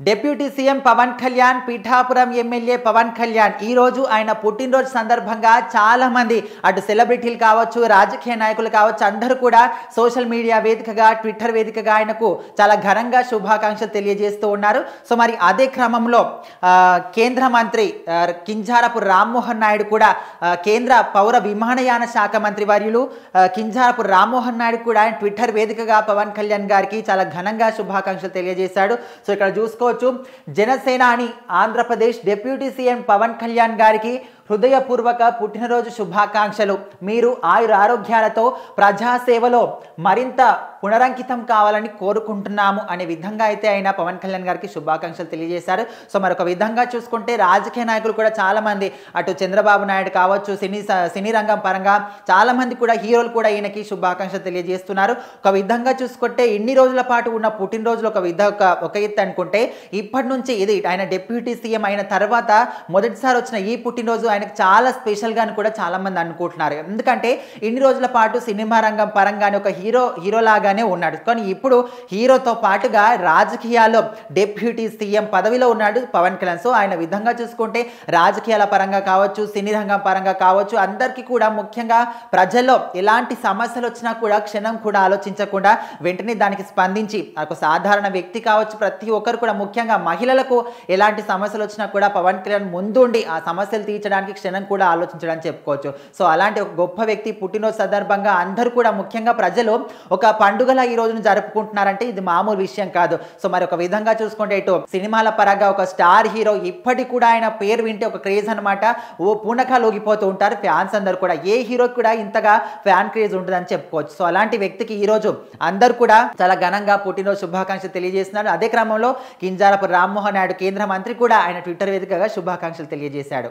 Deputy CM Pawan Kalyan, Pithapuram MLA Pawan Kalyan ఈ రోజు ఆయన పుట్టినరోజు సందర్భంగా చాలా మంది అటు సెలబ్రిటీలు కావచ్చు, రాజకీయ నాయకులు కావచ్చు, అందరూ కూడా సోషల్ మీడియా వేదికగా, ట్విట్టర్ వేదికగా ఆయనకు చాలా ఘనంగా శుభాకాంక్షలు తెలియజేస్తూ ఉన్నారు. సో మరి అదే క్రమంలో కేంద్ర మంత్రి కింజారపు రామ్మోహన్ నాయుడు కూడా కేంద్ర పౌర విమానయాన శాఖ మంత్రి వర్యులు కింజారపు రామ్మోహన్ నాయుడు కూడా ట్విట్టర్ వేదికగా పవన్ కళ్యాణ్ గారికి చాలా ఘనంగా శుభాకాంక్షలు తెలియజేశాడు. సో ఇక్కడ చూసుకోవచ్చు, జనసేనాని ఆంధ్రప్రదేశ్ డిప్యూటీ సీఎం పవన్ కళ్యాణ్ గారికి హృదయపూర్వక పుట్టినరోజు శుభాకాంక్షలు. మీరు ఆయురారోగ్యాలతో ప్రజాసేవలో మరింత పునరంకితం కావాలని కోరుకుంటున్నాము అనే విధంగా అయితే ఆయన పవన్ కళ్యాణ్ గారికి శుభాకాంక్షలు తెలియజేశారు. సో మరొక విధంగా చూసుకుంటే రాజకీయ నాయకులు కూడా చాలామంది, అటు చంద్రబాబు నాయుడు కావచ్చు, సినీ రంగం పరంగా చాలామంది కూడా హీరోలు కూడా ఈయనకి శుభాకాంక్షలు తెలియజేస్తున్నారు. ఒక విధంగా చూసుకుంటే ఇన్ని రోజుల పాటు ఉన్న పుట్టినరోజులు ఒక ఎత్తు అనుకుంటే, ఇప్పటి నుంచి ఇది ఆయన డిప్యూటీ సీఎం అయిన తర్వాత మొదటిసారి వచ్చిన ఈ పుట్టినరోజు ఆయనకు చాలా స్పెషల్గా అని కూడా చాలామంది అనుకుంటున్నారు. ఎందుకంటే ఇన్ని రోజుల పాటు సినిమా రంగం పరంగానే ఒక హీరోలాగానే ఉన్నాడు. కానీ ఇప్పుడు హీరోతో పాటుగా రాజకీయాల్లో డిప్యూటీ సీఎం పదవిలో ఉన్నాడు పవన్ కళ్యాణ్. సో ఆయన విధంగా చూసుకుంటే రాజకీయాల పరంగా కావచ్చు, సినీ రంగం పరంగా కావచ్చు, అందరికీ కూడా ముఖ్యంగా ప్రజల్లో ఎలాంటి సమస్యలు వచ్చినా కూడా క్షణం కూడా ఆలోచించకుండా వెంటనే దానికి స్పందించి, ఒక సాధారణ వ్యక్తి కావచ్చు, ప్రతి ఒక్కరు కూడా ముఖ్యంగా మహిళలకు ఎలాంటి సమస్యలు వచ్చినా కూడా పవన్ కళ్యాణ్ ముందుండి ఆ సమస్యలు తీర్చడానికి క్షణం కూడా ఆలోచించడానికి చెప్పుకోవచ్చు. సో అలాంటి ఒక గొప్ప వ్యక్తి పుట్టినరోజు సందర్భంగా అందరూ కూడా ముఖ్యంగా ప్రజలు ఒక పండుగలా ఈ రోజును జరుపుకుంటున్నారంటే ఇది మామూలు విషయం కాదు. సో మరి ఒక విధంగా చూసుకుంటే ఇటు సినిమాల పరంగా ఒక స్టార్ హీరో, ఇప్పటికి కూడా ఆయన పేరు వింటే ఒక క్రేజ్ అనమాట. ఓ పూనకాలు ఊగిపోతూ ఉంటారు ఫ్యాన్స్ అందరూ కూడా. ఏ హీరో కూడా ఇంతగా ఫ్యాన్ క్రేజ్ ఉంటుందని చెప్పుకోవచ్చు. సో అలాంటి వ్యక్తికి ఈ రోజు అందరూ కూడా చాలా ఘనంగా పుట్టినరోజు శుభాకాంక్షలు తెలియజేస్తున్నారు. అదే క్రమంలో కింజారపు రామ్మోహన్ నాయుడు కేంద్ర మంత్రి కూడా ఆయన ట్విట్టర్ వేదికగా శుభాకాంక్షలు తెలియజేశాడు.